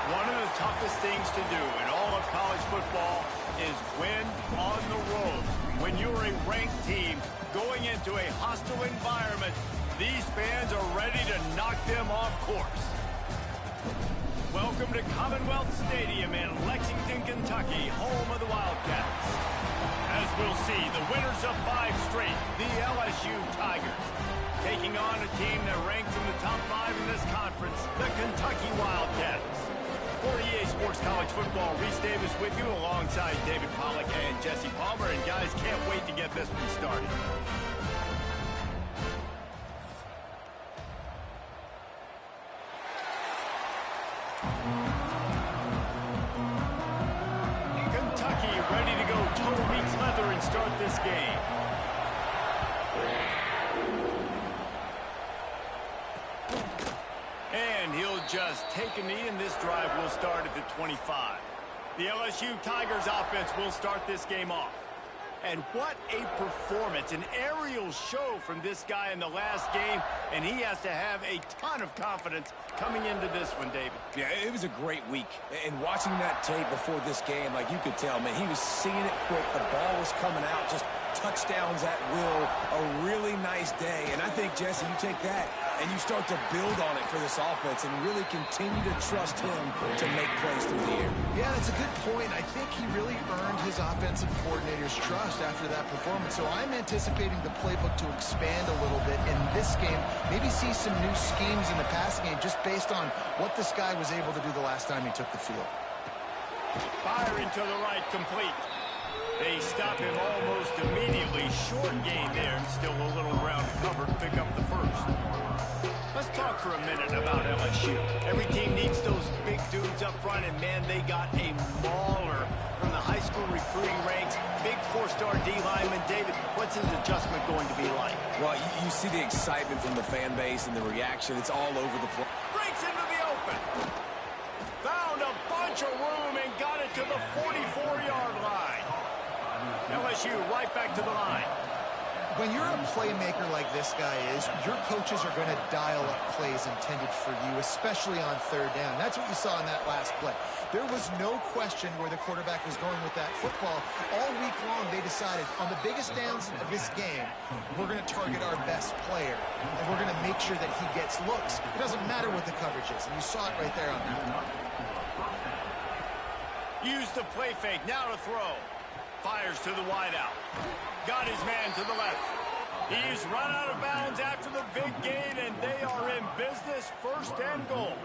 One of the toughest things to do in all of college football is win on the road. When you're a ranked team going into a hostile environment, these fans are ready to knock them off course. Welcome to Commonwealth Stadium in Lexington, Kentucky, home of the Wildcats. As we'll see, the winners of 5 straight, the LSU Tigers, taking on a team that ranks in the top 5 in this conference, the Kentucky Wildcats. For EA Sports College Football, Reese Davis with you alongside David Pollack and Jesse Palmer. And guys, can't wait to get this one started. Kentucky ready to go toe meets leather and start this game. And he'll just take a knee, and this drive will start at the 25. The LSU Tigers offense will start this game off. And what a performance, an aerial show from this guy in the last game, and he has to have a ton of confidence coming into this one, David. Yeah, it was a great week. And watching that tape before this game, like you could tell, man, he was seeing it quick. The ball was coming out, just touchdowns at will. A really nice day. And I think, Jesse, you take that and you start to build on it for this offense and really continue to trust him to make plays through the air. Yeah, that's a good point. I think he really earned his offensive coordinator's trust after that performance. So I'm anticipating the playbook to expand a little bit in this game. Maybe see some new schemes in the passing game just based on what this guy was able to do the last time he took the field. Firing to the right, complete. They stop him almost immediately. Short gain there, and still a little ground to cover to pick up the first. Let's talk for a minute about LSU. Every team needs those big dudes up front, and man, they got a mauler from the high school recruiting ranks. Big 4-star D lineman. David, what's his adjustment going to be like? Well, you see the excitement from the fan base and the reaction. It's all over the place. Breaks into the open. Found a bunch of room and got it to the 44-yard line. LSU right back to the line. When you're a playmaker like this guy is, your coaches are going to dial up plays intended for you, especially on third down. That's what you saw in that last play. There was no question where the quarterback was going with that football. All week long, they decided on the biggest downs of this game, we're going to target our best player, and we're going to make sure that he gets looks. It doesn't matter what the coverage is, and you saw it right there on that one. Use the play fake, now to throw. Fires to the wideout. Got his man to the left. He's run out of bounds after the big gain, and they are in business, 1st and goal.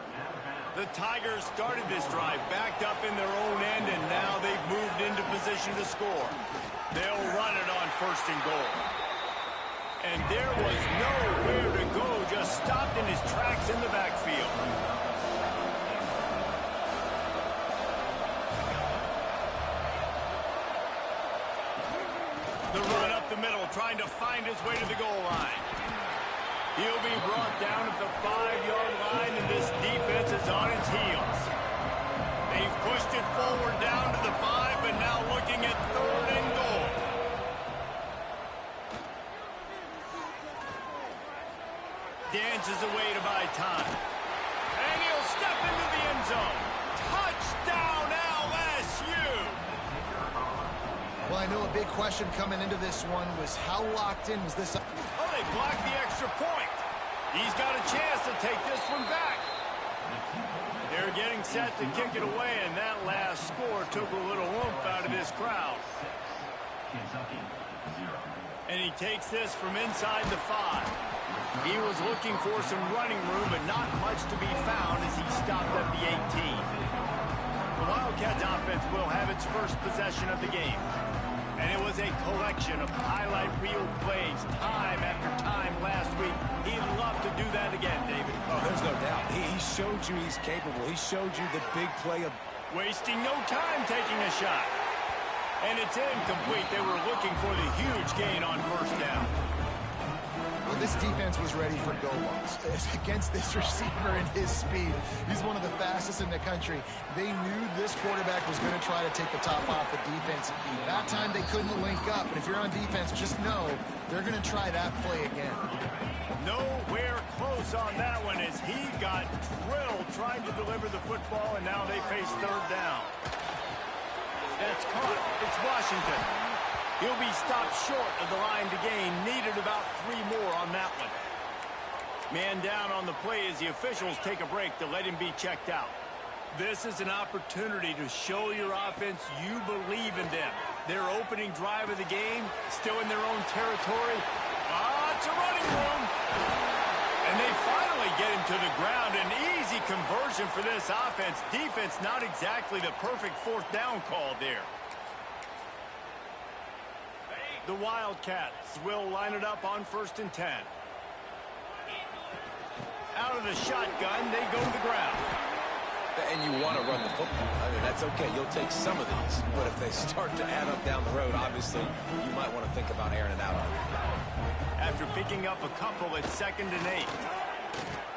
The Tigers started this drive backed up in their own end, and now they've moved into position to score. They'll run it on 1st and goal. And there was nowhere to go, just stopped in his tracks in the backfield. The run up the middle, trying to find his way to the goal line. He'll be brought down at the 5-yard line, and this defense is on its heels. They've pushed it forward down to the 5, but now looking at 3rd and goal. Dances away to buy time. And he'll step into the end zone. Touchdown, LSU! Well, I know a big question coming into this one was how locked in was this? Oh, they blocked the extra point. He's got a chance to take this one back. They're getting set to kick it away, and that last score took a little oomph out of this crowd. And he takes this from inside the 5. He was looking for some running room, but not much to be found as he stopped at the 18. The Wildcats offense will have its first possession of the game. And it was a collection of highlight reel plays time after time last week. He'd love to do that again, David. Oh, there's no doubt. He showed you he's capable. He showed you the big play of... Wasting no time taking a shot. And it's incomplete. They were looking for the huge gain on 1st down. Well, this defense was ready for go-balls. Against this receiver and his speed, he's one of the fastest in the country. They knew this quarterback was going to try to take the top off the defense. That time they couldn't link up, and if you're on defense, just know they're going to try that play again. Nowhere close on that one as he got drilled trying to deliver the football, and now they face third down. That's caught. It's Washington. He'll be stopped short of the line to gain. Needed about 3 more on that one. Man down on the play as the officials take a break to let him be checked out. This is an opportunity to show your offense you believe in them. Their opening drive of the game, still in their own territory. It's a running room. And they finally get him to the ground. An easy conversion for this offense. Defense, not exactly the perfect fourth down call there. The Wildcats will line it up on 1st and 10. Out of the shotgun, they go to the ground. And you want to run the football. I mean, that's okay. You'll take some of these. But if they start to add up down the road, obviously, you might want to think about airing it out. After picking up a couple at 2nd and 8.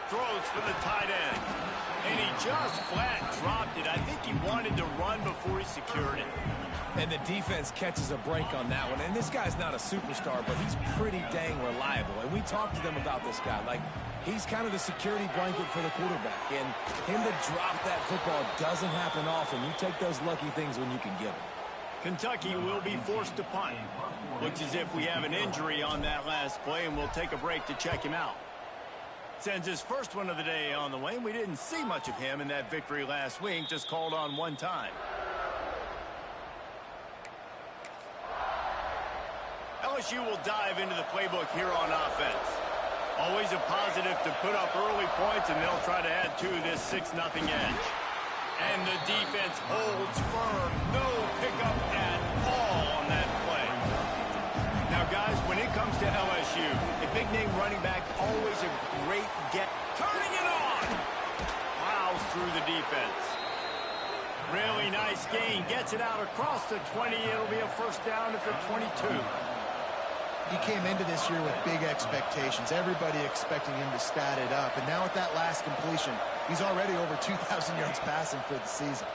Throws for the tight end. And he just flat dropped it. I think he wanted to run before he secured it. And the defense catches a break on that one. And this guy's not a superstar, but he's pretty dang reliable. And we talked to them about this guy. Like, he's kind of the security blanket for the quarterback. And him to drop that football doesn't happen often. You take those lucky things when you can get them. Kentucky will be forced to punt. Looks as if we have an injury on that last play, and we'll take a break to check him out. Sends his first one of the day on the way. We didn't see much of him in that victory last week, just called on one time. LSU will dive into the playbook here on offense. Always a positive to put up early points, and they'll try to add to this 6-0 edge. And the defense holds firm. No pickup at all on that play. Now, guys, when it comes to LSU, a big-name running back, always a great get. Turning it on! Plows through the defense. Really nice gain. Gets it out across the 20. It'll be a first down at the 22. He came into this year with big expectations. Everybody expecting him to stat it up. And now with that last completion, he's already over 2,000 yards passing for the season.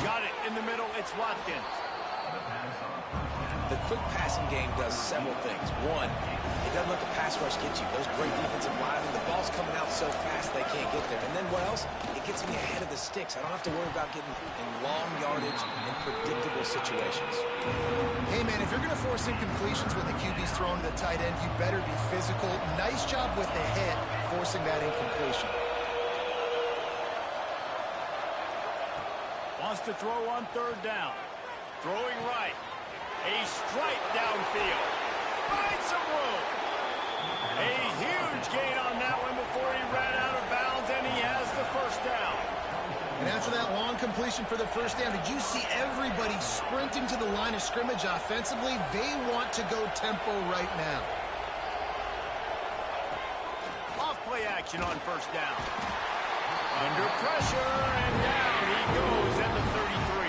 Got it in the middle. It's Watkins. The quick passing game does several things. One, it doesn't let the pass rush get you. Those great defensive linemen, the ball's coming out so fast they can't get there. And then what else? It gets me ahead of the sticks. I don't have to worry about getting in long yardage and predictable situations. Hey, man, if you're going to force incompletions when the QB's thrown to the tight end, you better be physical. Nice job with the hit, forcing that incompletion. Wants to throw on 3rd down. Throwing right. A strike downfield. Finds some room. A huge gain on that one before he ran out of bounds, and he has the first down. And after that long completion for the first down, did you see everybody sprinting to the line of scrimmage offensively? They want to go tempo right now. Off play action on 1st down. Under pressure, and down he goes at the 33.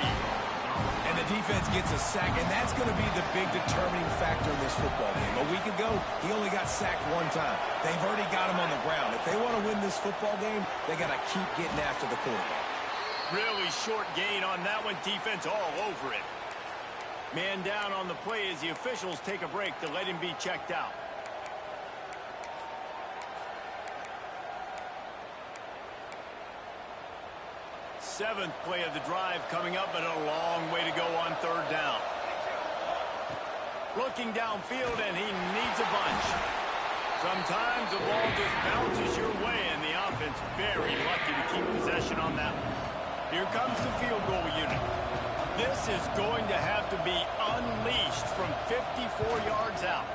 And the defense gets a sack, and that's going to be the big determining factor in this football game. A week ago, he only got sacked 1 time. They've already got him on the ground. If they want to win this football game, they got to keep getting after the quarterback. Really short gain on that one. Defense all over it. Man down on the play as the officials take a break to let him be checked out. Seventh play of the drive coming up, but a long way to go on 3rd down. Looking downfield, and he needs a bunch. Sometimes the ball just bounces your way, and the offense very lucky to keep possession on that one. Here comes the field goal unit. This is going to have to be unleashed from 54 yards out.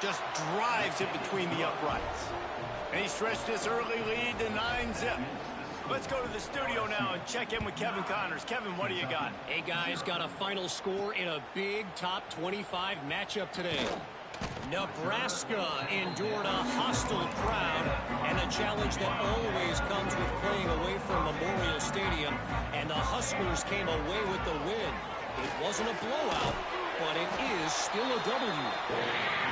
Just drives it between the uprights. And he stretched this early lead to 9-zip. Let's go to the studio now and check in with Kevin Connors. Kevin, what do you got? Hey, guys, got a final score in a big top 25 matchup today. Nebraska endured a hostile crowd and a challenge that always comes with playing away from Memorial Stadium, and the Huskers came away with the win. It wasn't a blowout, but it is still a W.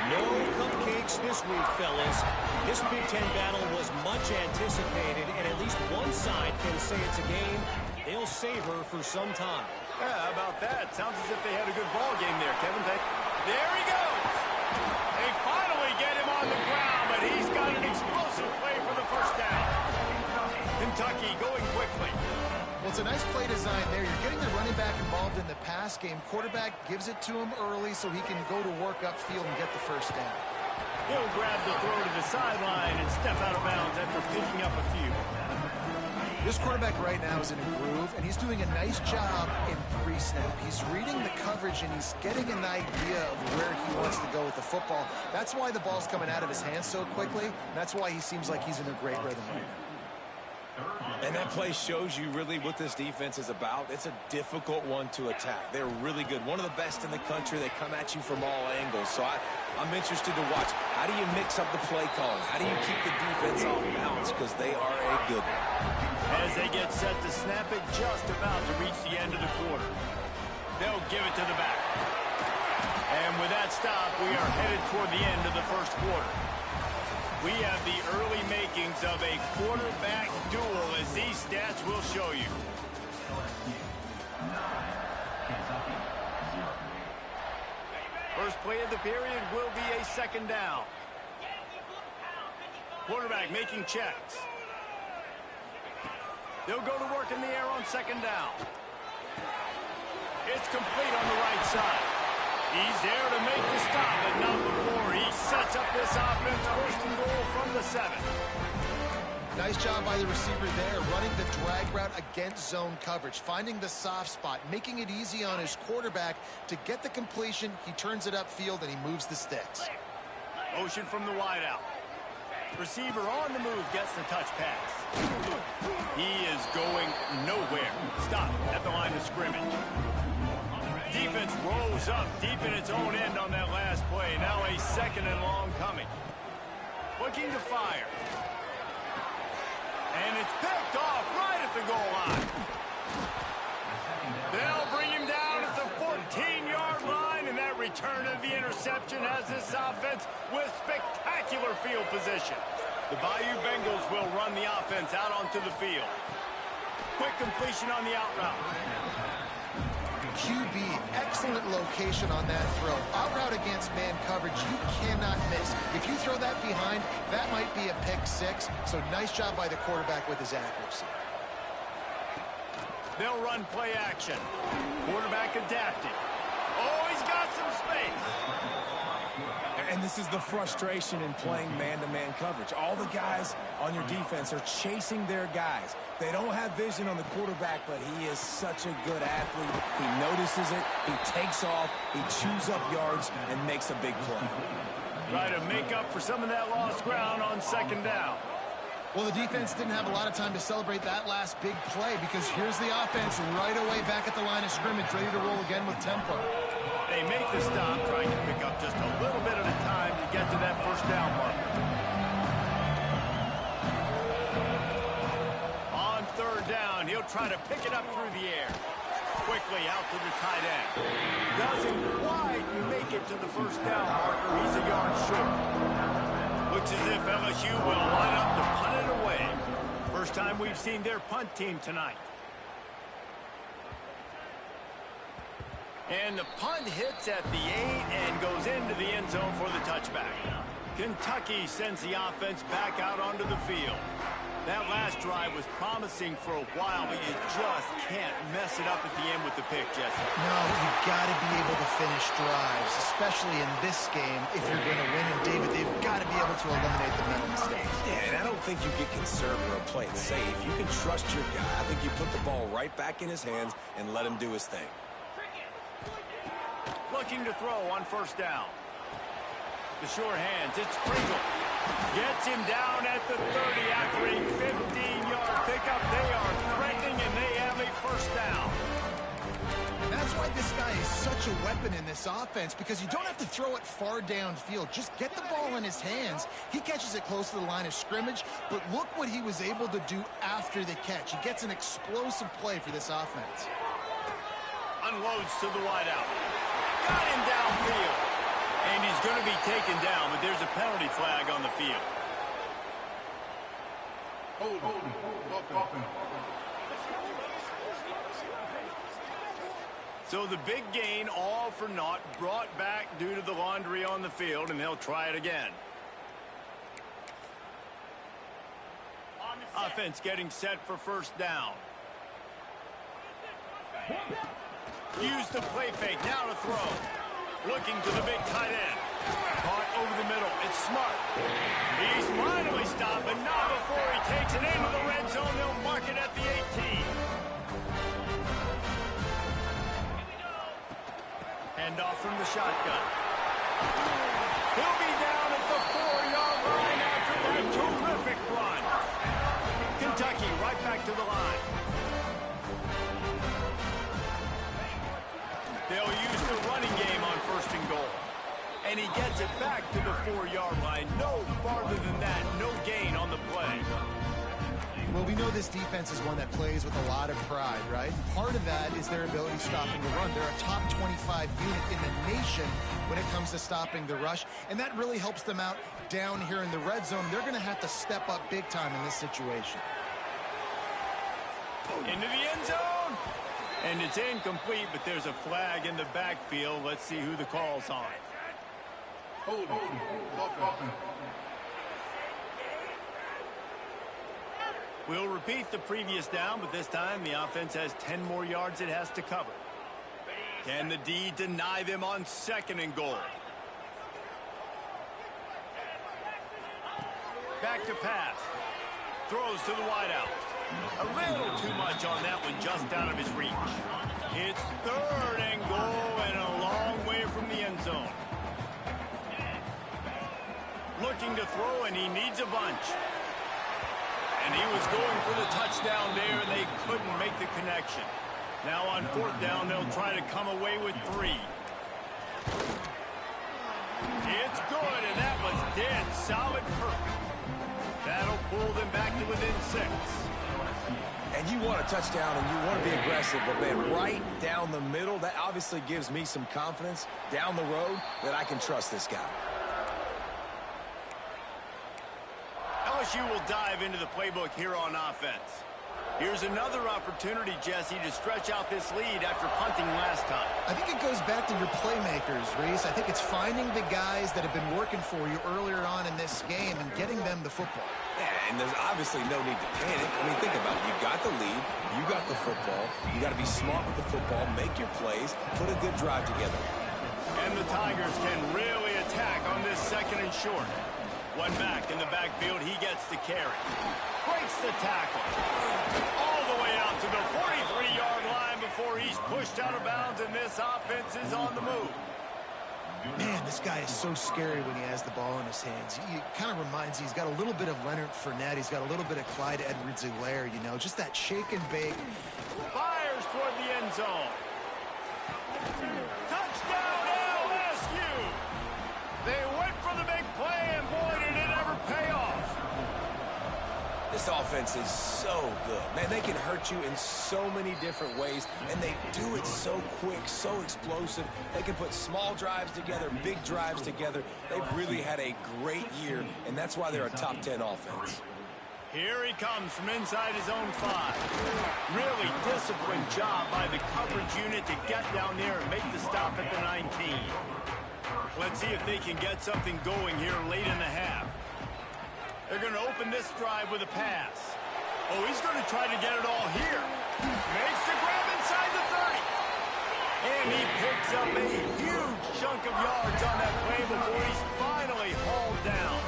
No cupcakes this week, fellas. This Big Ten battle was much anticipated, and at least one side can say it's a game they'll savor for some time. Yeah, how about that? Sounds as if they had a good ball game there, Kevin. There he goes. They finally get him on the ground, but he's got an explosive play for the first down. Kentucky going quickly. Well, it's a nice play design there. You're getting the running back involved in the pass game. Quarterback gives it to him early so he can go to work upfield and get the first down. He'll grab the throw to the sideline and step out of bounds after picking up a few. This quarterback right now is in a groove, and he's doing a nice job in pre-snap. He's reading the coverage, and he's getting an idea of where he wants to go with the football. That's why the ball's coming out of his hands so quickly, and that's why he seems like he's in a great rhythm right now. And that play shows you really what this defense is about. It's a difficult one to attack. They're really good. One of the best in the country. They come at you from all angles. So I'm interested to watch. How do you mix up the play calling? How do you keep the defense off balance? Because they are a good one. As they get set to snap it, just about to reach the end of the quarter. They'll give it to the back. And with that stop, we are headed toward the end of the first quarter. We have the early makings of a quarterback duel, as these stats will show you. First play of the period will be a second down. Quarterback making checks. They'll go to work in the air on second down. It's complete on the right side. He's there to make the stop, but not before he sets up this offense. First and goal from the 7. Nice job by the receiver there, running the drag route against zone coverage, finding the soft spot, making it easy on his quarterback to get the completion. He turns it upfield, and he moves the sticks. Motion from the wideout. Receiver on the move gets the touch pass. He is going nowhere. Stop at the line of scrimmage. Defense rose up deep in its own end on that last play. Now a second and long coming. Looking to fire. And it's picked off right at the goal line. They'll bring him down at the 14-yard line, and that return of the interception has this offense with spectacular field position. The Bayou Bengals will run the offense out onto the field. Quick completion on the out route. QB, excellent location on that throw. Out route against man coverage, you cannot miss. If you throw that behind, that might be a pick 6. So nice job by the quarterback with his accuracy. They'll run play action. Quarterback adapting. Oh, he's got some space. And this is the frustration in playing man-to-man coverage. All the guys on your defense are chasing their guys. They don't have vision on the quarterback, but he is such a good athlete. He notices it, he takes off, he chews up yards, and makes a big play. Try to make up for some of that lost ground on second down. Well, the defense didn't have a lot of time to celebrate that last big play, because here's the offense right away back at the line of scrimmage, ready to roll again with tempo. They make the stop, trying to pick up just a little bit at a time to get to that first down marker. On third down, he'll try to pick it up through the air. Quickly out to the tight end. Doesn't quite make it to the first down marker. He's a yard short. Looks as if LSU will line up to punt it away. First time we've seen their punt team tonight. And the punt hits at the 8 and goes into the end zone for the touchback. Kentucky sends the offense back out onto the field. That last drive was promising for a while, but you just can't mess it up at the end with the pick, Jesse. No, you've got to be able to finish drives, especially in this game if you're going to win. And, David, they've got to be able to eliminate the mental mistakes. Yeah, and I don't think you get conservative or play it safe. You can trust your guy. I think you put the ball right back in his hands and let him do his thing. Looking to throw on first down. The short hands, it's Pringle. Gets him down at the 30 after a 15-yard pickup. They are threatening, and they have a first down. That's why this guy is such a weapon in this offense, because you don't have to throw it far downfield. Just get the ball in his hands. He catches it close to the line of scrimmage, but look what he was able to do after the catch. He gets an explosive play for this offense. Unloads to the wideout. Got him downfield. And he's going to be taken down, but there's a penalty flag on the field. So the big gain, all for naught, brought back due to the laundry on the field, and they'll try it again. Offense getting set for first down. Use the play fake, now to throw. Looking to the big tight end. Caught over the middle, it's Smart. He's finally stopped, but not before he takes it into the red zone. They'll mark it at the 18. Handoff from the shotgun. He'll be down at the 4-yard line after that terrific run. Kentucky right back to the line. They'll use the running game on first and goal. And he gets it back to the 4-yard line. No farther than that. No gain on the play. Well, we know this defense is one that plays with a lot of pride, right? Part of that is their ability stopping the run. They're a top 25 unit in the nation when it comes to stopping the rush, and that really helps them out down here in the red zone. They're going to have to step up big time in this situation. Into the end zone. And it's incomplete, but there's a flag in the backfield. Let's see who the call's on. We'll repeat the previous down, but this time the offense has 10 more yards it has to cover. Can the D deny them on second and goal? Back to pass. Throws to the wideout. A little too much on that one, just out of his reach. It's third and goal and a long way from the end zone. Looking to throw, and he needs a bunch. And he was going for the touchdown there, and they couldn't make the connection. Now on fourth down, they'll try to come away with 3. It's good, and that was dead solid perfect. That'll pull them back to within 6. And you want a touchdown and you want to be aggressive, but man, right down the middle, that obviously gives me some confidence down the road that I can trust this guy. LSU will dive into the playbook here on offense. Here's another opportunity, Jesse, to stretch out this lead after punting last time. I think it goes back to your playmakers, Reese. I think it's finding the guys that have been working for you earlier on in this game and getting them the football. Yeah, and there's obviously no need to panic. I mean, think about it. You got the lead. You got the football. You got to be smart with the football, make your plays, put a good drive together. And the Tigers can really attack on this second and short. One back in the backfield, he gets the carry. Breaks the tackle. All the way out to the 43-yard line before he's pushed out of bounds, and this offense is on the move. Man, this guy is so scary when he has the ball in his hands. He kind of reminds me, he's got a little bit of Leonard Fournette. He's got a little bit of Clyde Edwards-Helaire, you know, just that shake and bake. Fires toward the end zone. Touchdown, LSU! They went for the big play, and boy, did it ever pay off. This offense is so good. Man, they can hurt you in so many different ways, and they do it so quick, so explosive. They can put small drives together, big drives together. They've really had a great year, and that's why they're a top 10 offense. Here he comes from inside his own 5. Really disciplined job by the coverage unit to get down there and make the stop at the 19. Let's see if they can get something going here late in the half. They're going to open this drive with a pass. Oh, he's going to try to get it all here. Makes the grab inside the 30. And he picks up a huge chunk of yards on that play before he's finally hauled down.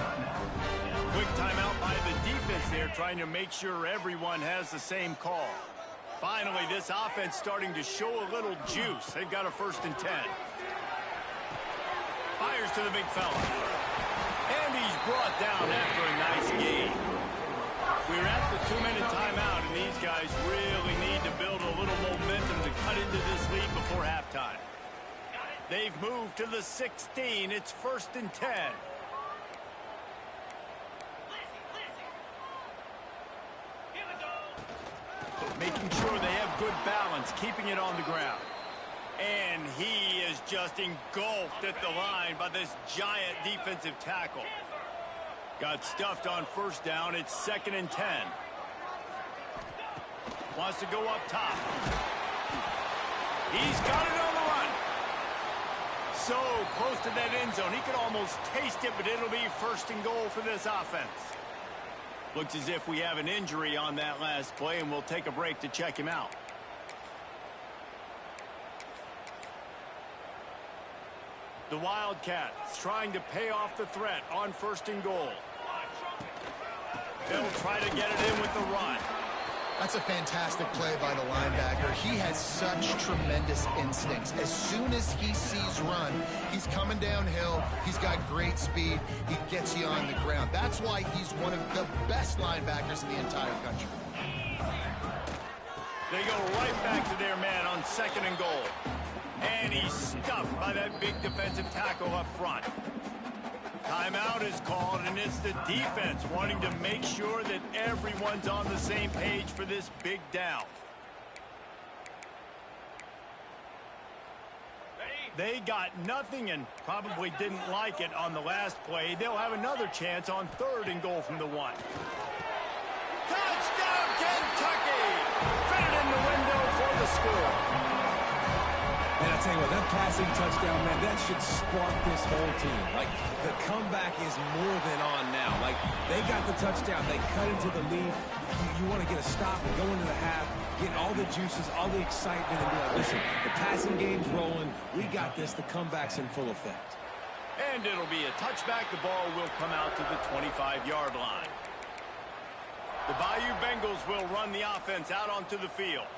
Quick timeout by the defense there, trying to make sure everyone has the same call. Finally, this offense starting to show a little juice. They've got a 1st and 10. Fires to the big fella. And he's brought down after a nice gain. We're at the 2-minute timeout, and these guys really need to build a little momentum to cut into this lead before halftime. They've moved to the 16. It's 1st and 10. Making sure they have good balance, keeping it on the ground. And he is just engulfed at the line by this giant defensive tackle. Got stuffed on first down. It's 2nd and 10. Wants to go up top. He's got it on the run. So close to that end zone. He could almost taste it, but it'll be 1st and goal for this offense. Looks as if we have an injury on that last play, and we'll take a break to check him out. The Wildcats trying to pay off the threat on 1st and goal. They'll try to get it in with the run. That's a fantastic play by the linebacker. He has such tremendous instincts. As soon as he sees run, he's coming downhill. He's got great speed. He gets you on the ground. That's why he's one of the best linebackers in the entire country. They go right back to their man on 2nd and goal. And he's stuffed by that big defensive tackle up front. Timeout is called, and it's the defense wanting to make sure that everyone's on the same page for this big down. They got nothing and probably didn't like it on the last play. They'll have another chance on 3rd and goal from the 1. Touchdown, Kentucky! Fitted in the window for the score. And I'll tell you what, that passing touchdown, man, that should spark this whole team. Like, the comeback is more than on now. Like, they got the touchdown. They cut into the lead. You want to get a stop and go into the half, get all the juices, all the excitement, and be like, listen, the passing game's rolling. We got this. The comeback's in full effect. And it'll be a touchback. The ball will come out to the 25-yard line. The Bayou Bengals will run the offense out onto the field.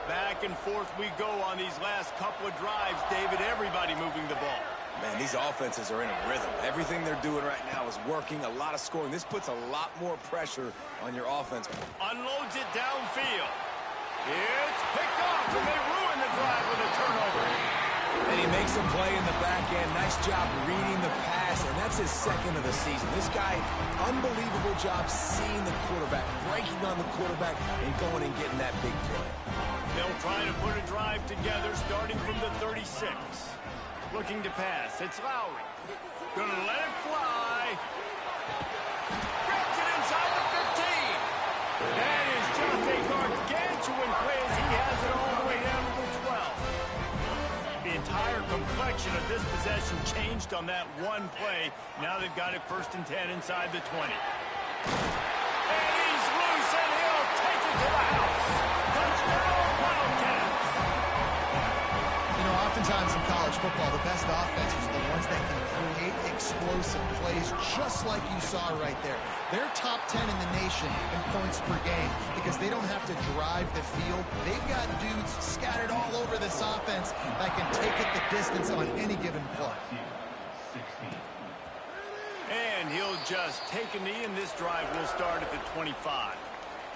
Back and forth we go on these last couple of drives, David. Everybody moving the ball. Man, these offenses are in a rhythm. Everything they're doing right now is working. A lot of scoring. This puts a lot more pressure on your offense. Unloads it downfield. It's picked off, and they ruin the drive with a turnover. And he makes a play in the back end. Nice job reading the pass, and that's his 2nd of the season. This guy, unbelievable job seeing the quarterback, breaking on the quarterback, and going and getting that big play. They'll try to put a drive together starting from the 36. Looking to pass. It's Lowry. Gonna let it fly. Grabs it inside the 15. That is just a gargantuan play as he has it all the way down to the 12. The entire complexion of this possession changed on that one play. Now they've got it 1st and 10 inside the 20. And he's loose, and he'll take it to the house. Touchdown, Wildcats. You know, oftentimes in college football, the best offenses are the ones that can create explosive plays, just like you saw right there. They're top 10 in the nation in points per game because they don't have to drive the field. They've got dudes scattered all over this offense that can take it the distance on any given play. And he'll just take a knee, and this drive will start at the 25.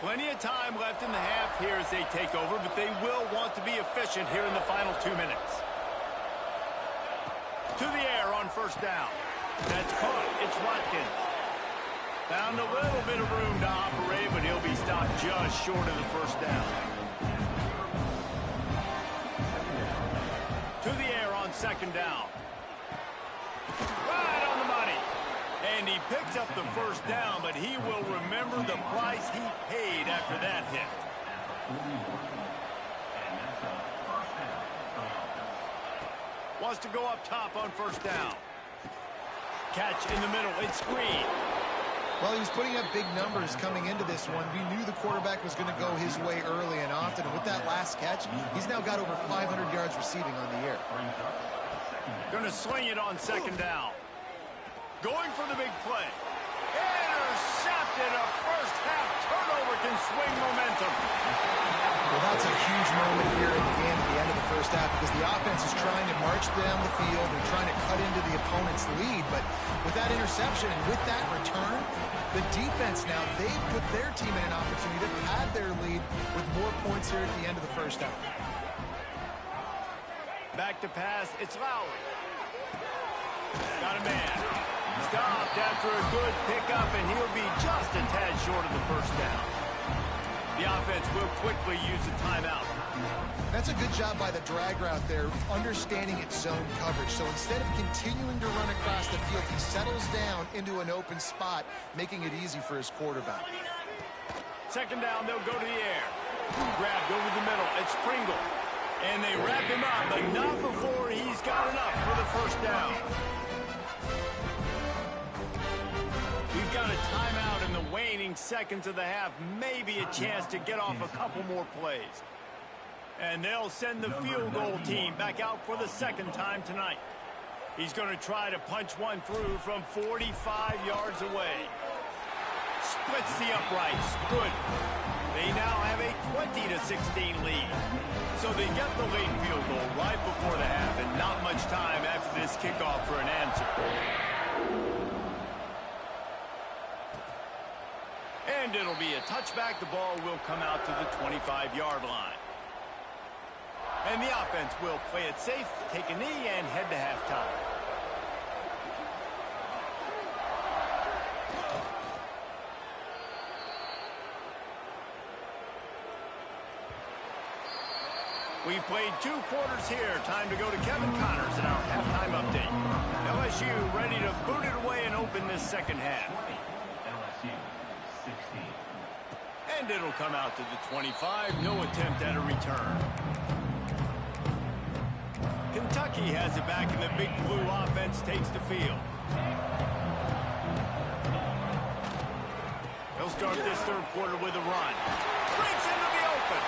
Plenty of time left in the half here as they take over, but they will want to be efficient here in the final 2 minutes. To the air on 1st down. That's caught. It's Watkins. Found a little bit of room to operate, but he'll be stopped just short of the 1st down. To the air on 2nd down. Right on the money. And he picks up the 1st down, but he will remember the price he paid after that hit. Wants to go up top on 1st down. Catch in the middle. It's Green. Well, he was putting up big numbers coming into this one. We knew the quarterback was going to go his way early and often. And with that last catch, he's now got over 500 yards receiving on the year. Going to swing it on 2nd down. Going for the big play. Intercepted. A first-half turnover can swing momentum. Well, that's a huge moment here in the game at the end of the first half because the offense is trying to march down the field and trying to cut into the opponent's lead. But with that interception and with that return, the defense now, they've put their team in an opportunity to pad their lead with more points here at the end of the first half. Back to pass. It's Lowry. Got a man. Stopped after a good pickup, and he'll be just a tad short of the 1st down. The offense will quickly use a timeout. That's a good job by the drag route there, understanding its zone coverage. So instead of continuing to run across the field, he settles down into an open spot, making it easy for his quarterback. Second down, they'll go to the air. Grabbed over the middle. It's Pringle. And they wrap him up, but not before he's got enough for the first down. We've got a timeout in the waning seconds of the half. Maybe a chance to get off a couple more plays. And they'll send the field goal team back out for the second time tonight. He's going to try to punch one through from 45 yards away. Splits the uprights. Good. They now have a 20-16 lead. So they get the late field goal right before the half, and not much time after this kickoff for an answer. And it'll be a touchback. The ball will come out to the 25-yard line. And the offense will play it safe, take a knee, and head to halftime. We've played 2 quarters here. Time to go to Kevin Connors in our halftime update. LSU ready to boot it away and open this second half. LSU 16. And it'll come out to the 25. No attempt at a return. Kentucky has it back, and the big blue offense takes the field. They'll start this third quarter with a run. Breaks into the open.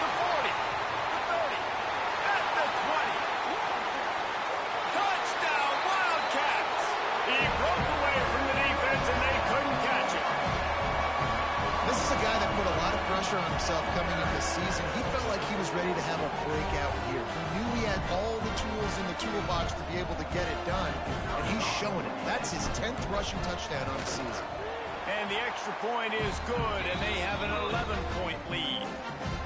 The 40, the 30, at the 20. Touchdown, Wildcats! He broke away from the defense, and they couldn't catch it. This is a guy that put a lot of pressure on himself coming into the season. He felt like he was ready to have a breakout year. He knew he had all the tools in the toolbox to be able to get it done, and he's showing it. That's his 10th rushing touchdown on the season. And the extra point is good, and they have an 11-point lead.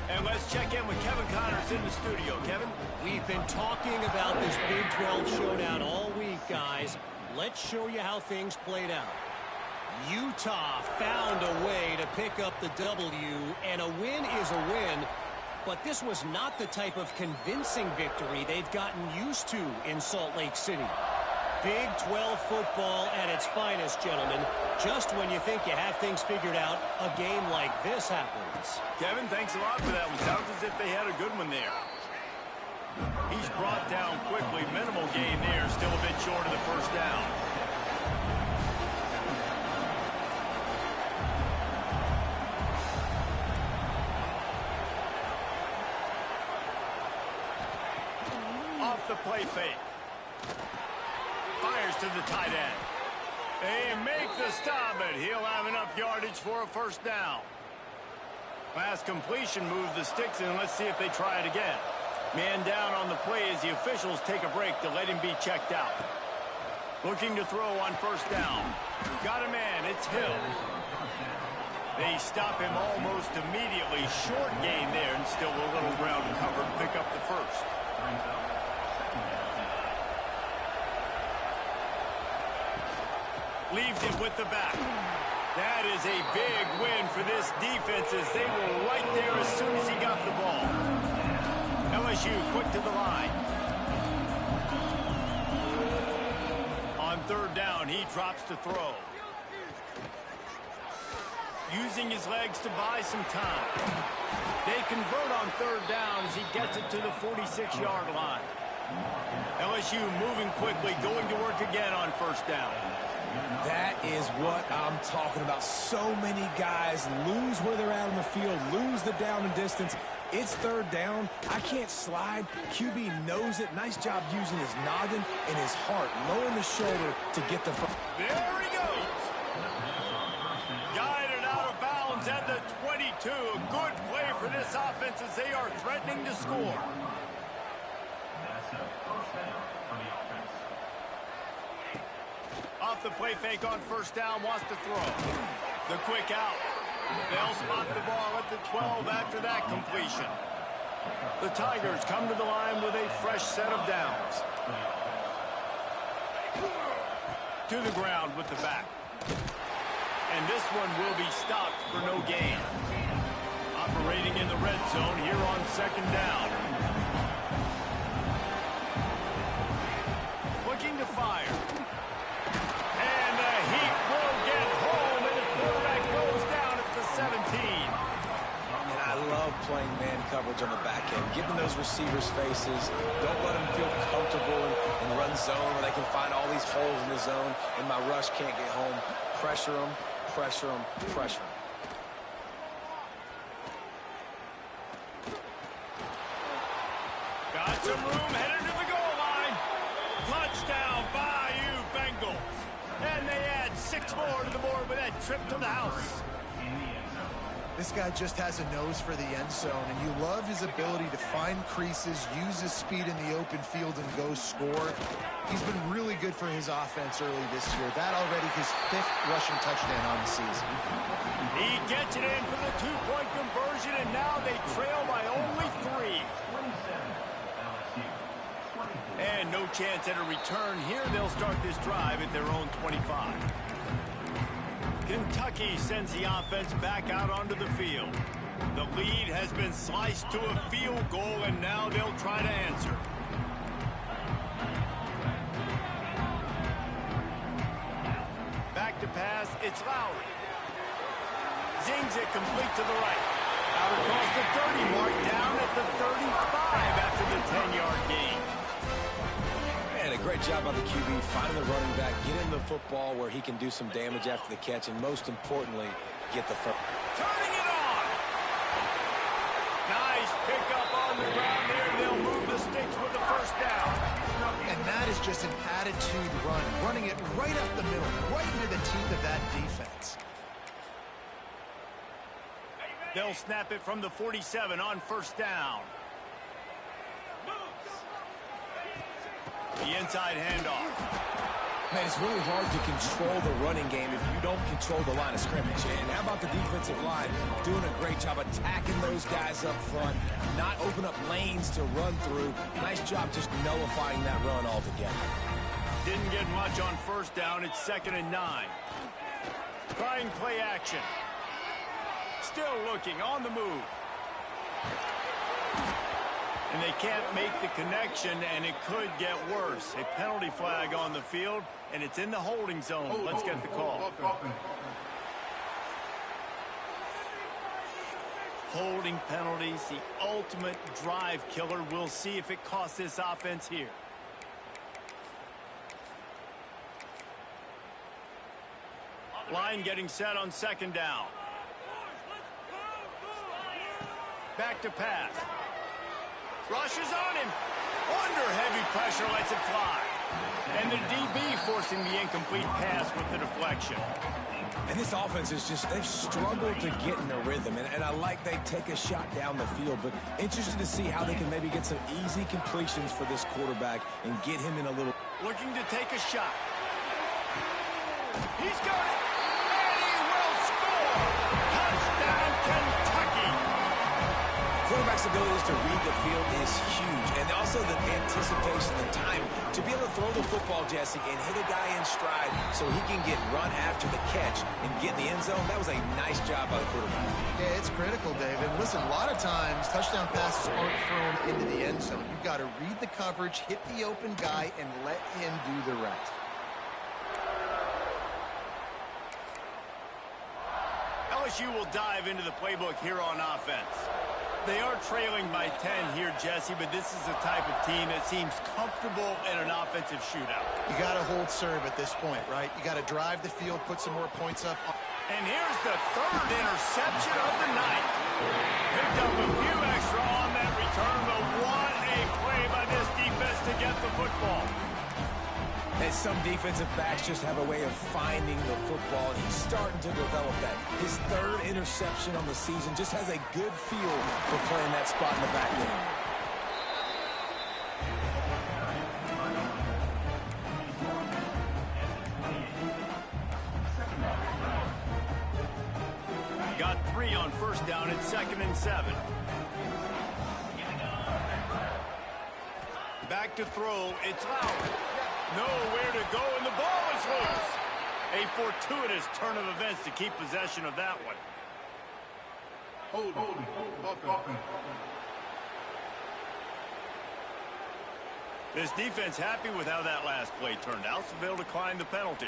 And let's check in with Kevin Connors in the studio. Kevin? We've been talking about this Big 12 showdown all week, guys. Let's show you how things played out. Utah found a way to pick up the W, and a win is a win, but this was not the type of convincing victory they've gotten used to in Salt Lake City. Big 12 football at its finest, gentlemen. Just when you think you have things figured out, a game like this happens. Kevin, thanks a lot for that one. Sounds as if they had a good one there. He's brought down quickly. Minimal gain there. Still a bit short of the first down. Off the play fake. Fires to the tight end. They make the stop, but he'll have enough yardage for a first down. Last completion moved the sticks, and let's see if they try it again. Man down on the play as the officials take a break to let him be checked out. Looking to throw on first down. Got a man, it's Hill. They stop him almost immediately. Short gain there, and still a little ground to cover to pick up the first. Leaves it with the back. That is a big win for this defense as they were right there as soon as he got the ball. LSU quick to the line. On third down, he drops to throw. Using his legs to buy some time. They convert on third down as he gets it to the 46-yard line. LSU moving quickly, going to work again on first down. That is what I'm talking about. So many guys lose where they're at on the field, lose the down and distance. It's third down. I can't slide. QB knows it. Nice job using his noggin and his heart, lowering the shoulder to get the... There he goes. Guided out of bounds at the 22. A good play for this offense as they are threatening to score. That's a first down for the offense. Off the play fake on first down, wants to throw. The quick out. They'll spot the ball at the 12 after that completion. The Tigers come to the line with a fresh set of downs. To the ground with the back. And this one will be stopped for no gain. operating in the red zone here on second down. Looking to fire. And the Heat will get home, and the quarterback goes down at the 17. And I love playing man coverage on the back end, giving those receivers faces. Don't let them feel comfortable in run zone where they can find all these holes in the zone, and my rush can't get home. Pressure them, pressure them, pressure them. Got some room, headed to the goal line. Touchdown, Bayou Bengals. And they add 6 more to the board with that trip to the house. This guy just has a nose for the end zone, and you love his ability to find creases, use his speed in the open field, and go score. He's been really good for his offense early this year. That already his 5th rushing touchdown on the season. He gets it in for the 2-point conversion, and now they trail by only 3. And no chance at a return here. They'll start this drive at their own 25. Kentucky sends the offense back out onto the field. The lead has been sliced to a field goal, and now they'll try to answer. Back to pass, it's Lowry. Zings it complete to the right. Out across the 30 mark, down at the 35 after the 10-yard gain. And a great job by the QB finding the running back, get him the football where he can do some damage after the catch, and most importantly, get the first. Turning it on. Nice pickup on the ground there. They'll move the sticks with the first down. And that is just an attitude run, running it right up the middle, right into the teeth of that defense. They'll snap it from the 47 on first down. The inside handoff. Man, it's really hard to control the running game if you don't control the line of scrimmage. And how about the defensive line doing a great job attacking those guys up front, not open up lanes to run through. Nice job just nullifying that run altogether. Didn't get much on first down. It's 2nd and 9. Trying play action. Still looking on the move. And they can't make the connection, and it could get worse. A penalty flag on the field, and it's in the holding zone. Let's get the call. Holding penalties, the ultimate drive killer. We'll see if it costs this offense here. Line getting set on second down. Back to pass. Rushes on him. Under heavy pressure, lets it fly. And the DB forcing the incomplete pass with the deflection. And this offense is just, they've struggled to get in a rhythm. And I like they take a shot down the field, but interested to see how they can maybe get some easy completions for this quarterback and get him in a little. Looking to take a shot. He's got it. And he will score. Touchdown, Kentucky. Quarterback's abilities to read the field is huge, and also the anticipation, the time to be able to throw the football, Jesse, and hit a guy in stride so he can get run after the catch and get in the end zone. That was a nice job by the quarterback. Yeah, it's critical, David. Listen, a lot of times touchdown passes aren't thrown into the end zone. You've got to read the coverage, hit the open guy, and let him do the rest. LSU will dive into the playbook here on offense. They are trailing by 10 here, Jesse, but this is the type of team that seems comfortable in an offensive shootout. You got to hold serve at this point, right? You got to drive the field, put some more points up. And here's the 3rd interception of the night. Picked up a few extra on that return, but what a play by this defense to get the football. And some defensive backs just have a way of finding the football, and he's starting to develop that. His 3rd interception on the season just has a good feel for playing that spot in the back end. Got 3 on first down at 2nd and 7. Back to throw, it's Lowry. Nowhere to go, and the ball is loose. A fortuitous turn of events to keep possession of that one. Holding. Offense. This defense happy with how that last play turned out, so they'll decline the penalty.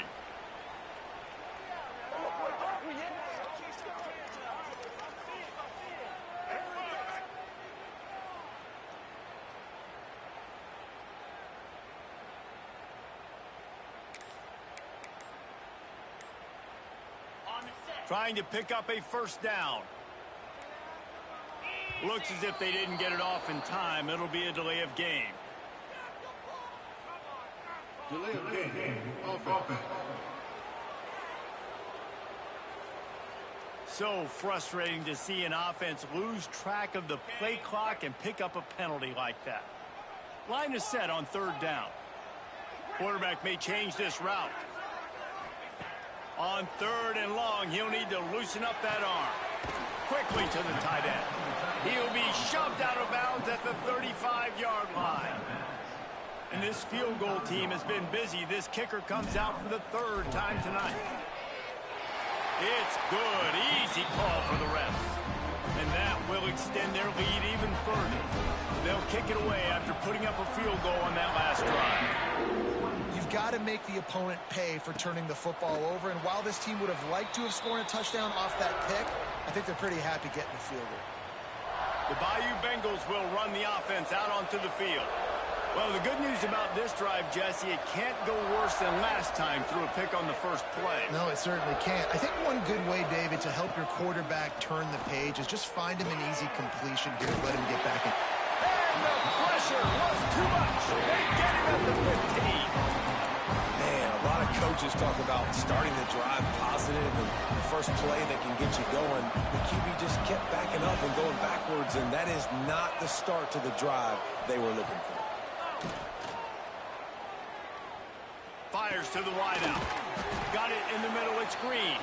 Trying to pick up a first down. Looks as if they didn't get it off in time. It'll be a delay of game. Delay of game. Offense. So frustrating to see an offense lose track of the play clock and pick up a penalty like that. Line is set on third down. Quarterback may change this route. On third and long, he'll need to loosen up that arm. Quickly to the tight end. He'll be shoved out of bounds at the 35-yard line. And this field goal team has been busy. This kicker comes out for the third time tonight. It's good. Easy call for the refs. And that will extend their lead even further. They'll kick it away after putting up a field goal on that last drive. You've got to make the opponent pay for turning the football over. And while this team would have liked to have scored a touchdown off that pick, I think they're pretty happy getting the field goal. The Bayou Bengals will run the offense out onto the field. Well, the good news about this drive, Jesse, it can't go worse than last time through a pick on the first play. No, it certainly can't. I think one good way, David, to help your quarterback turn the page is just find him an easy completion here and let him get back in. And the pressure was too much. They get him at the 15. Man, a lot of coaches talk about starting the drive positive and the first play that can get you going. The QB just kept backing up and going backwards, and that is not the start to the drive they were looking for. Fires to the wideout. Got it in the middle. It's Green.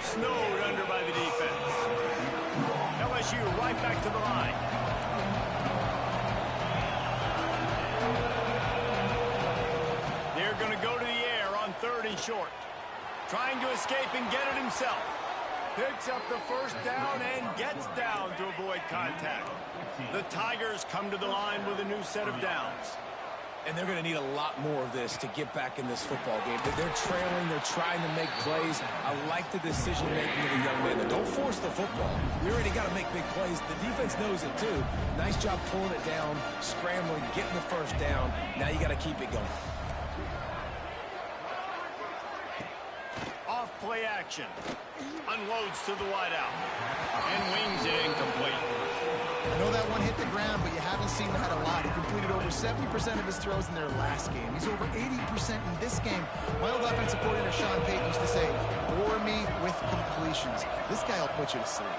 Snowed under by the defense. LSU right back to the line. They're going to go to the air on third and short. Trying to escape and get it himself. Picks up the first down and gets down to avoid contact. The Tigers come to the line with a new set of downs. And they're going to need a lot more of this to get back in this football game. They're trailing. They're trying to make plays. I like the decision-making of the young man. Don't force the football. We already got to make big plays. The defense knows it, too. Nice job pulling it down, scrambling, getting the first down. Now you got to keep it going. Off play action. Unloads to the wideout. And wings it incomplete. I know that one hit the ground, but you haven't seen that a lot. He completed over 70% of his throws in their last game. He's over 80% in this game. My old offensive coordinator, Sean Payton, used to say, bore me with completions. This guy will put you to sleep.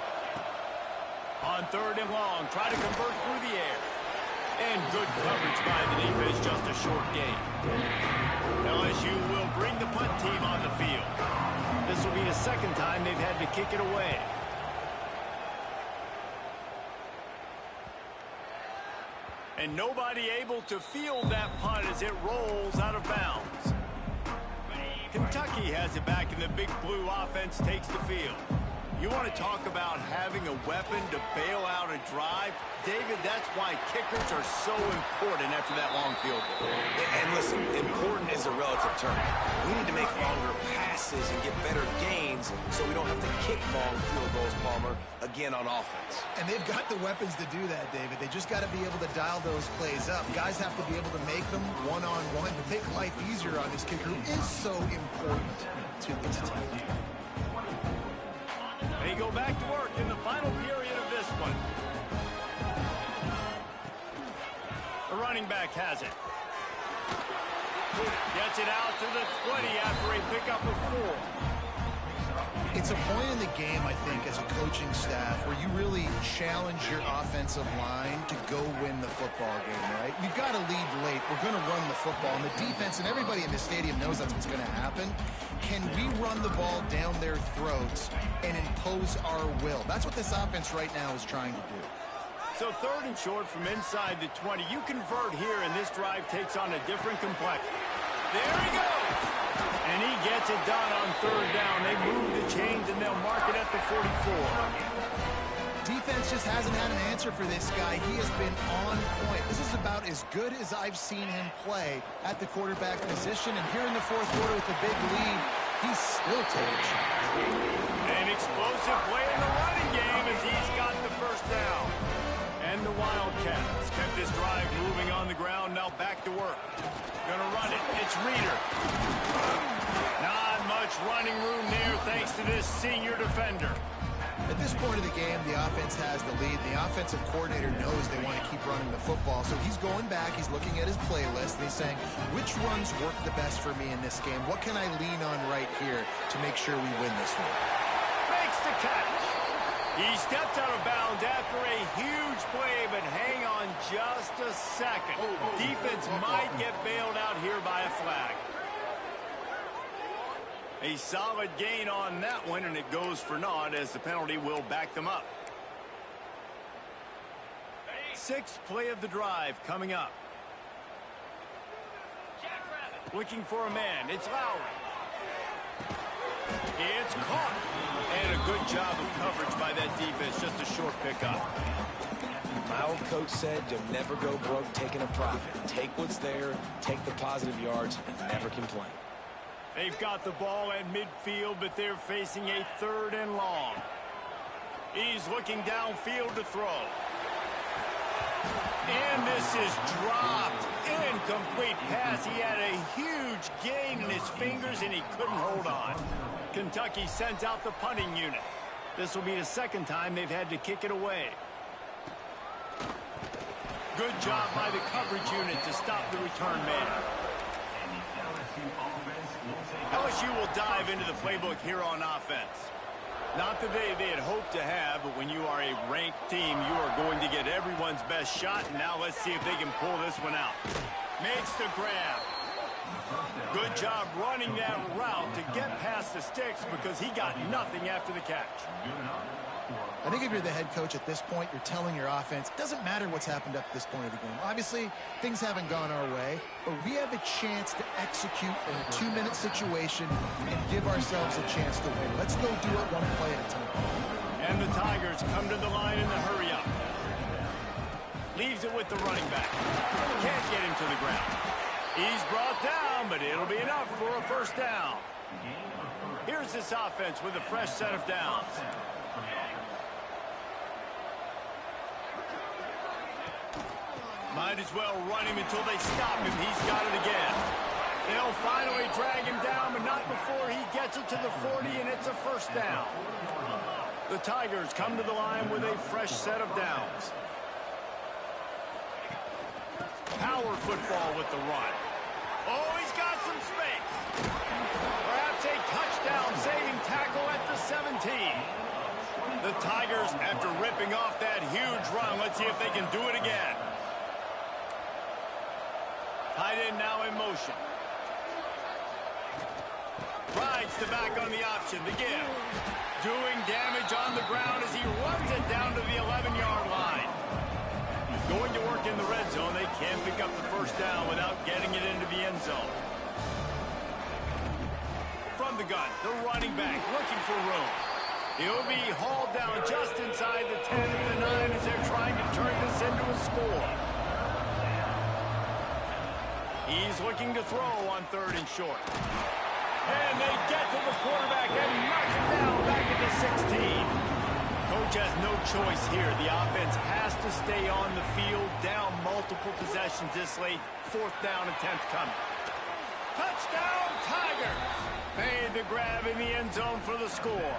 On third and long, try to convert through the air. And good coverage by the defense, just a short gain. LSU will bring the punt team on the field. This will be the second time they've had to kick it away. And nobody able to field that punt as it rolls out of bounds. Kentucky has it back, and the big blue offense takes the field. You want to talk about having a weapon to bail out a drive? David, that's why kickers are so important after that long field goal. And listen, important is a relative term. We need to make longer passes and get better gains so we don't have to kick long field goals, Palmer, again on offense. And they've got the weapons to do that, David. They just got to be able to dial those plays up. Guys have to be able to make them one-on-one to make life easier on this kicker, who is so important to this team. They go back to work in the final period of this one. The running back has it. Gets it out to the 20 after a pickup of 4. It's a point in the game, I think, as a coaching staff where you really challenge your offensive line to go win the football game, right? You've got to lead late. We're going to run the football. And the defense and everybody in the stadium knows that's what's going to happen. Can we run the ball down their throats and impose our will? That's what this offense right now is trying to do. So third and short from inside the 20. You convert here, and this drive takes on a different complexion. There he goes. And he gets it done on third down. They move the chains, and they'll mark it at the 44. defense just hasn't had an answer for this guy. He has been on point. This is about as good as I've seen him play at the quarterback position. And here in the fourth quarter with the big lead, he's still taking shots. An explosive play in the running game as he's got the first down. And the Wildcats kept this drive moving on the ground. Now back to work. Gonna run it. It's Reeder. Not much running room there thanks to this senior defender. At this point of the game, the offense has the lead. The offensive coordinator knows they want to keep running the football. So he's going back. He's looking at his playlist. And he's saying, which runs work the best for me in this game? What can I lean on right here to make sure we win this one? Makes the catch. He stepped out of bounds after a huge play, but hang on just a second. Defense might get bailed out here by a flag. A solid gain on that one, and it goes for naught as the penalty will back them up. Sixth play of the drive coming up. Looking for a man. It's Lowry. It's caught. And a good job of coverage by that defense. Just a short pickup. My old coach said you'll never go broke taking a profit. Take what's there, take the positive yards, and never complain. They've got the ball at midfield, but they're facing a 3rd and long. He's looking downfield to throw. And this is dropped. Incomplete pass. He had a huge gain in his fingers, and he couldn't hold on. Kentucky sent out the punting unit. This will be the second time they've had to kick it away. Good job by the coverage unit to stop the return man. LSU will dive into the playbook here on offense. Not the day they had hoped to have, but when you are a ranked team, you are going to get everyone's best shot. And now let's see if they can pull this one out. Makes the grab. Good job running that route to get past the sticks because he got nothing after the catch. I think if you're the head coach at this point, you're telling your offense, it doesn't matter what's happened up to this point of the game. Obviously, things haven't gone our way, but we have a chance to execute in a 2-minute situation and give ourselves a chance to win. Let's go do it one play at a time. And the Tigers come to the line in the hurry-up. Leaves it with the running back. Can't get him to the ground. He's brought down, but it'll be enough for a first down. Here's this offense with a fresh set of downs. Might as well run him until they stop him. He's got it again. They'll finally drag him down, but not before he gets it to the 40, and it's a first down. The Tigers come to the line with a fresh set of downs. Power football with the run. Oh, he's got some space. Perhaps a touchdown-saving tackle at the 17. The Tigers, after ripping off that huge run, let's see if they can do it again. Tight end now in motion. Rides the back on the option. The give. Doing damage on the ground as he runs it down to the 11-yard line. Going to work in the red zone. They can't pick up the first down without getting it into the end zone. From the gun, the running back looking for room. He'll be hauled down just inside the 10 and the 9 as they're trying to turn this into a score. He's looking to throw on 3rd and short. And they get to the quarterback and knock him down back at the 16. Coach has no choice here. The offense has to stay on the field, down multiple possessions this late. 4th down attempt coming. Touchdown, Tigers! Made the grab in the end zone for the score.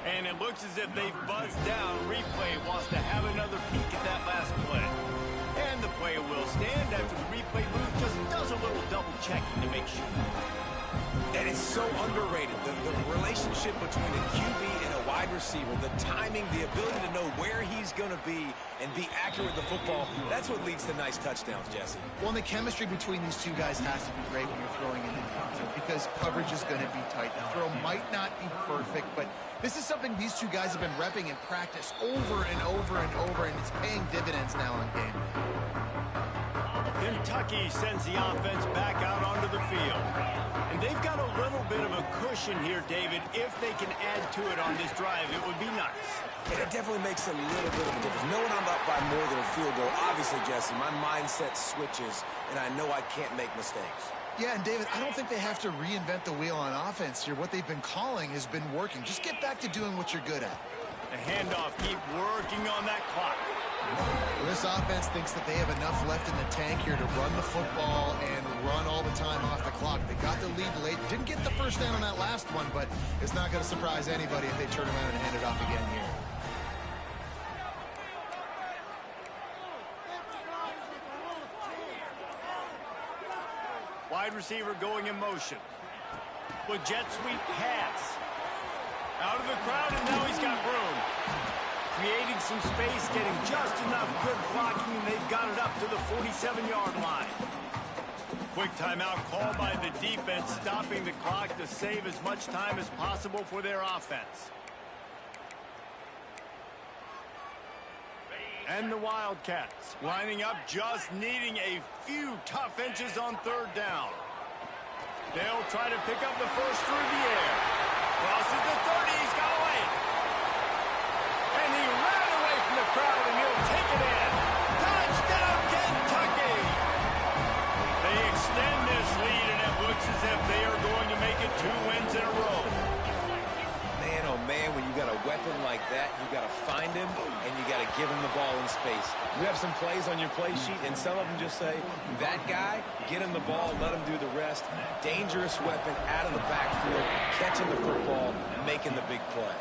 And it looks as if they've buzzed down. Replay wants to have another peek at that last play. And the play will stand after the replay booth just does a little double checking to make sure. And it's so underrated. The relationship between a QB and a wide receiver, the timing, the ability to know where he's going to be and be accurate with the football, that's what leads to nice touchdowns, Jesse. Well, and the chemistry between these two guys has to be great when you're throwing in the field because coverage is going to be tight. The throw might not be perfect, but this is something these two guys have been repping in practice over and over and over, and it's paying dividends now in game. Kentucky sends the offense back out onto the field. And they've got a little bit of a cushion here, David. If they can add to it on this drive, it would be nice. It definitely makes a little bit of a difference. Knowing I'm up by more than a field goal, obviously, Jesse, my mindset switches, and I know I can't make mistakes. Yeah, and David, I don't think they have to reinvent the wheel on offense here. What they've been calling has been working. Just get back to doing what you're good at. The handoff, keep working on that clock. Well, this offense thinks that they have enough left in the tank here to run the football and run all the time off the clock. They got the lead late. Didn't get the first down on that last one, but it's not going to surprise anybody if they turn around and hand it off again here. Wide receiver going in motion. With jet sweep pass. Out of the crowd, and now he's got room. Creating some space, getting just enough good blocking, and they've got it up to the 47-yard line. Quick timeout called by the defense, stopping the clock to save as much time as possible for their offense. And the Wildcats lining up, just needing a few tough inches on third down. They'll try to pick up the first through the air. Crosses the 30, he's got away. And he ran away from the crowd, and he'll take it in. Touchdown, Kentucky! They extend this lead, and it looks as if they are going to make it 2 wins in a row. Man, oh man, when you got a weapon like that, you got to find him, and you got to give him the ball in space. You have some plays on your play sheet, and some of them just say, that guy, get him the ball, let him do the rest. Dangerous weapon out of the backfield, catching the football, making the big play.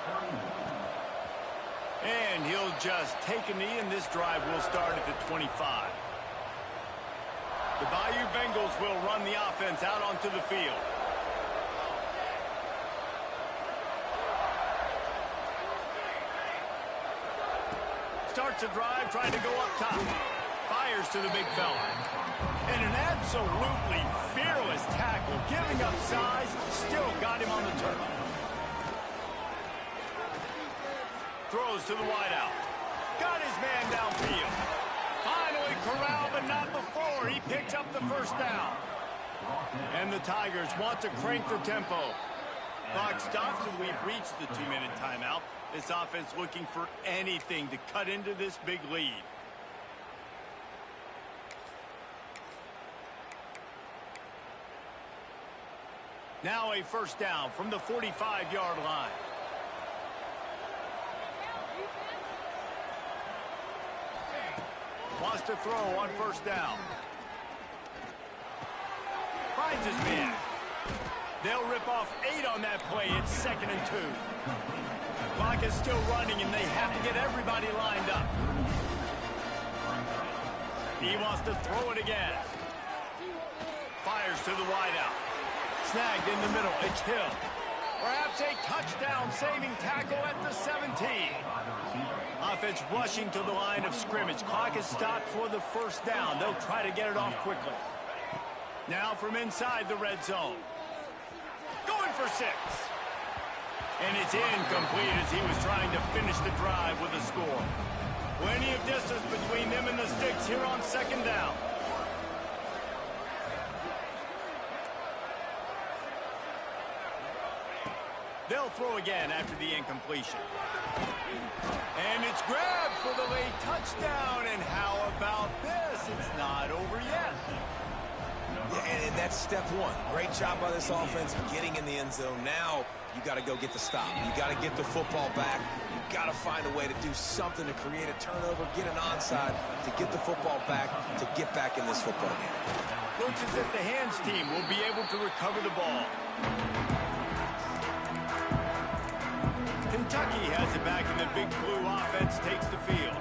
And he'll just take a knee, and this drive will start at the 25. The Bayou Bengals will run the offense out onto the field. Starts a drive, trying to go up top. Fires to the big fella. And an absolutely fearless tackle, giving up size, still got him on the turf. Throws to the wideout. Got his man downfield. Finally corralled, but not before. He picks up the first down. And the Tigers want to crank the tempo. Clock stops, and we've reached the 2-minute timeout. This offense looking for anything to cut into this big lead. Now a first down from the 45-yard line. Wants to throw on first down. Finds his man. They'll rip off 8 on that play. It's 2nd and 2. Clock is still running, and they have to get everybody lined up. He wants to throw it again. Fires to the wideout. Snagged in the middle. It's Hill. Perhaps a touchdown-saving tackle at the 17. Offense rushing to the line of scrimmage. Clock is stopped for the first down. They'll try to get it off quickly. Now from inside the red zone. Going for 6. And it's incomplete as he was trying to finish the drive with a score. Plenty of distance between them and the sticks here on 2nd down. They'll throw again after the incompletion. And it's grabbed for the late touchdown. And how about this? It's not over yet. Yeah, and that's step 1. Great job by this offense getting in the end zone. Now you got to go get the stop. You got to get the football back. You got to find a way to do something to create a turnover, get an onside, to get the football back, to get back in this football game. Looks as if the hands team will be able to recover the ball. Kentucky has it back, and the big blue offense takes the field.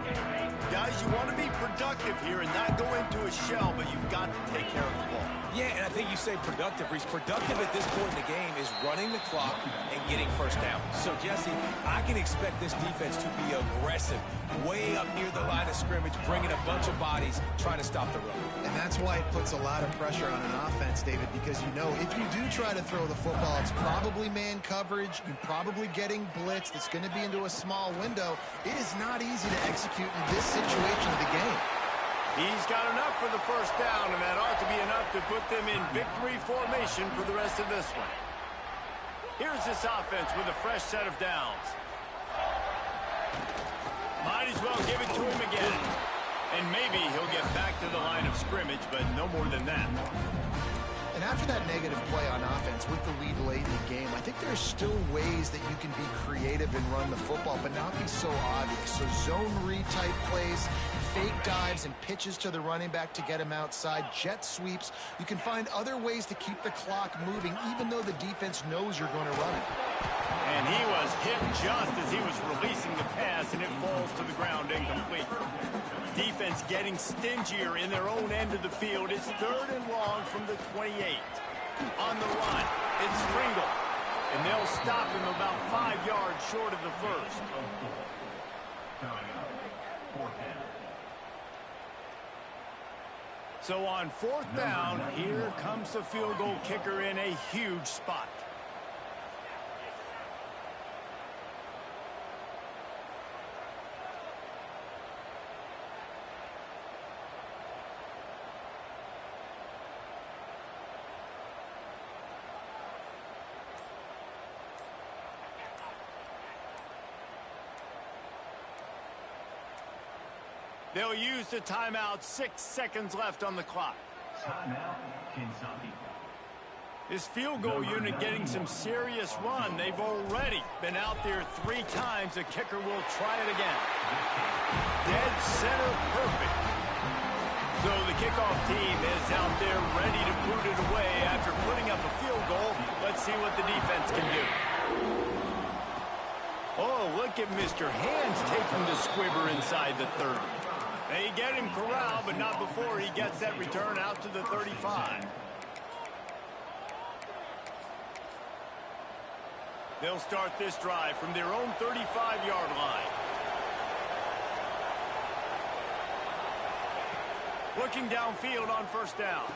Guys, you want to be productive here and not go into a shell, but you've got to take care of the ball. Yeah, and I think you say productive. Reese, productive at this point in the game is running the clock and getting first down. So, Jesse, I can expect this defense to be aggressive, way up near the line of scrimmage, bringing a bunch of bodies, trying to stop the run. And that's why it puts a lot of pressure on an offense, David, because you know if you do try to throw the football, it's probably man coverage. You're probably getting blitzed. It's going to be into a small window. It is not easy to execute in this situation of the game. He's got enough for the first down, and that ought to be enough to put them in victory formation for the rest of this one. Here's this offense with a fresh set of downs. give it to him again. And maybe he'll get back to the line of scrimmage, but no more than that. And after that negative play on offense with the lead late in the game, I think there's still ways that you can be creative and run the football, but not be so obvious. So zone read type plays, fake dives and pitches to the running back to get him outside, jet sweeps. You can find other ways to keep the clock moving, even though the defense knows you're going to run it. And he was hit just as he was releasing the pass, and it falls to the ground incomplete. Defense getting stingier in their own end of the field. It's 3rd and long from the 28. On the run, it's Pringle. And they'll stop him about 5 yards short of the first. Coming up, 4th down. So on 4th down, here comes the field goal kicker in a huge spot. They'll use the timeout. 6 seconds left on the clock. Timeout, Kentucky. This field goal unit getting some serious run. They've already been out there 3 times. The kicker will try it again. Dead center perfect. So the kickoff team is out there ready to boot it away after putting up a field goal. Let's see what the defense can do. Oh, look at Mr. Hands taking the squibber inside the 30. They get him corralled, but not before he gets that return out to the 35. They'll start this drive from their own 35-yard line. Looking downfield on 1st down.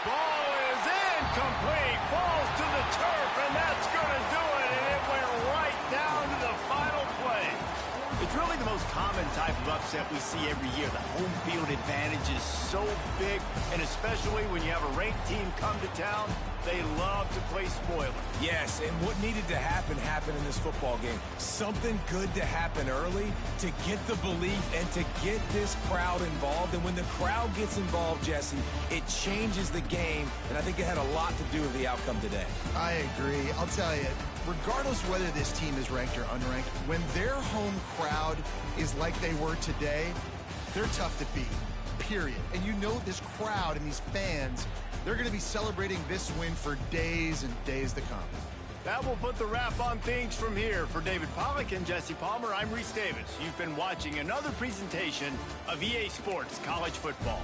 Ball is incomplete. Falls to the turf, and that's going to do it. And it went right down to the final play. It's really the most common type of upset we see every year. The home field advantage is so big, and especially when you have a ranked team come to town, they love to play spoiler. Yes, and what needed to happen happened in this football game. Something good to happen early to get the belief and to get this crowd involved. And when the crowd gets involved, Jesse, it changes the game, and I think it had a lot to do with the outcome today. I agree. I'll tell you, regardless whether this team is ranked or unranked, when their home crowd is like they were today, they're tough to beat, period. And you know this crowd and these fans, they're going to be celebrating this win for days and days to come. That will put the wrap on things from here. For David Pollack and Jesse Palmer, I'm Reese Davis. You've been watching another presentation of EA Sports College Football.